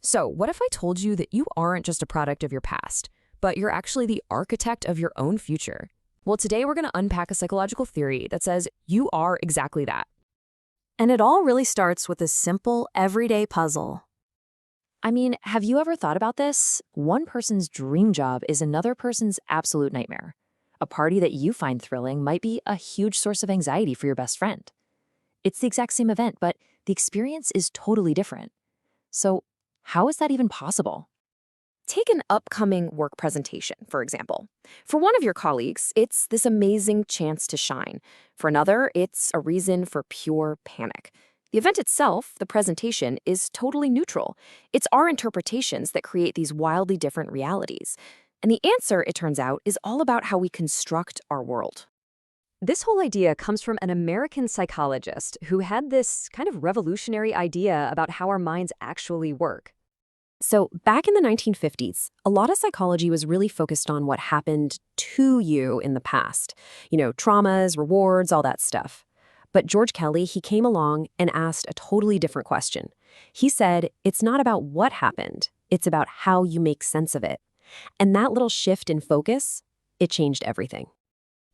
So, what if I told you that you aren't just a product of your past, but you're actually the architect of your own future? Well, today we're going to unpack a psychological theory that says you are exactly that. And it all really starts with a simple, everyday puzzle. I mean, have you ever thought about this? One person's dream job is another person's absolute nightmare. A party that you find thrilling might be a huge source of anxiety for your best friend. It's the exact same event, but the experience is totally different. So, how is that even possible? Take an upcoming work presentation, for example. For one of your colleagues, it's this amazing chance to shine. For another, it's a reason for pure panic. The event itself, the presentation, is totally neutral. It's our interpretations that create these wildly different realities. And the answer, it turns out, is all about how we construct our world. This whole idea comes from an American psychologist who had this kind of revolutionary idea about how our minds actually work. So, back in the 1950s, a lot of psychology was really focused on what happened to you in the past. Traumas, rewards, all that stuff. But George Kelly, he came along and asked a totally different question. He said, it's not about what happened, it's about how you make sense of it. And that little shift in focus, it changed everything.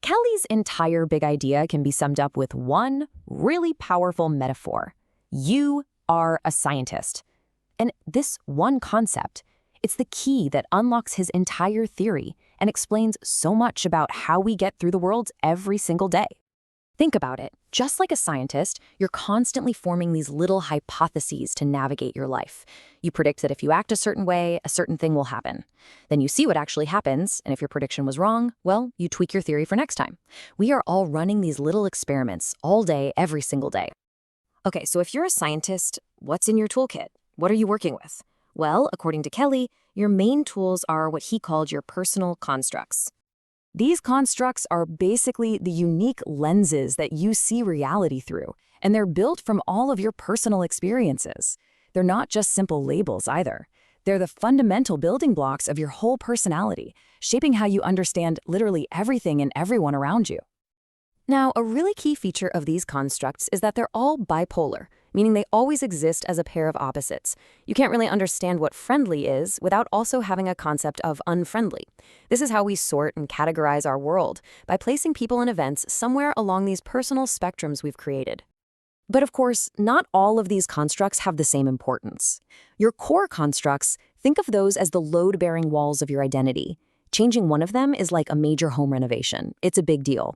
Kelly's entire big idea can be summed up with one really powerful metaphor. You are a scientist. And this one concept, it's the key that unlocks his entire theory and explains so much about how we get through the world every single day. Think about it. Just like a scientist, you're constantly forming these little hypotheses to navigate your life. You predict that if you act a certain way, a certain thing will happen. Then you see what actually happens, and if your prediction was wrong, well, you tweak your theory for next time. We are all running these little experiments all day, every single day. Okay, so if you're a scientist, what's in your toolkit? What are you working with? Well, according to Kelly, your main tools are what he called your personal constructs. These constructs are basically the unique lenses that you see reality through, and they're built from all of your personal experiences. They're not just simple labels either. They're the fundamental building blocks of your whole personality, shaping how you understand literally everything and everyone around you. Now, a really key feature of these constructs is that they're all bipolar, meaning they always exist as a pair of opposites. You can't really understand what friendly is without also having a concept of unfriendly. This is how we sort and categorize our world, by placing people and events somewhere along these personal spectrums we've created. But of course, not all of these constructs have the same importance. Your core constructs, think of those as the load-bearing walls of your identity. Changing one of them is like a major home renovation. It's a big deal.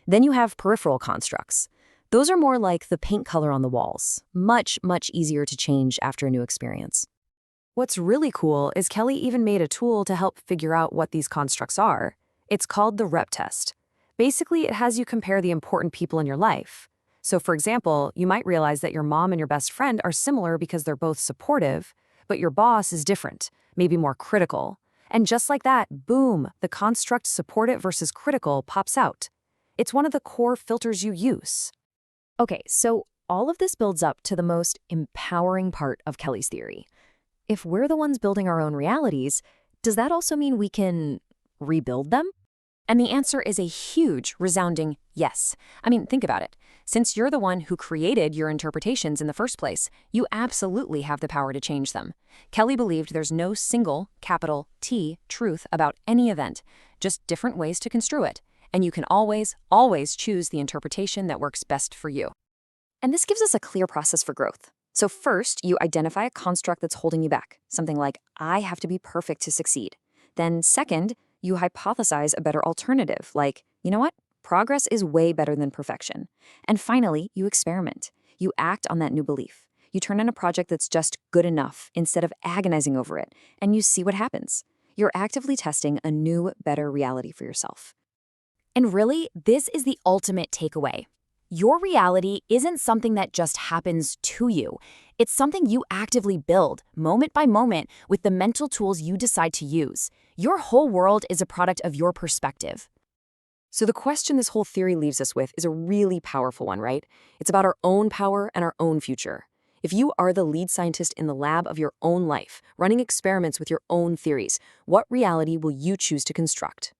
Then you have peripheral constructs. Those are more like the paint color on the walls, much, much easier to change after a new experience. What's really cool is Kelly even made a tool to help figure out what these constructs are. It's called the REP test. Basically, it has you compare the important people in your life. So for example, you might realize that your mom and your best friend are similar because they're both supportive, but your boss is different, maybe more critical. And just like that, boom, the construct supportive versus critical pops out. It's one of the core filters you use. Okay, so all of this builds up to the most empowering part of Kelly's theory. If we're the ones building our own realities, does that also mean we can rebuild them? And the answer is a huge, resounding yes. I mean, think about it. Since you're the one who created your interpretations in the first place, you absolutely have the power to change them. Kelly believed there's no single, capital T, truth about any event, just different ways to construe it. And you can always, always choose the interpretation that works best for you. And this gives us a clear process for growth. So first, you identify a construct that's holding you back, something like, I have to be perfect to succeed. Then second, you hypothesize a better alternative, like, you know what? Progress is way better than perfection. And finally, you experiment. You act on that new belief. You turn on a project that's just good enough instead of agonizing over it, and you see what happens. You're actively testing a new, better reality for yourself. And really, this is the ultimate takeaway. Your reality isn't something that just happens to you. It's something you actively build, moment by moment, with the mental tools you decide to use. Your whole world is a product of your perspective. So the question this whole theory leaves us with is a really powerful one, right? It's about our own power and our own future. If you are the lead scientist in the lab of your own life, running experiments with your own theories, what reality will you choose to construct?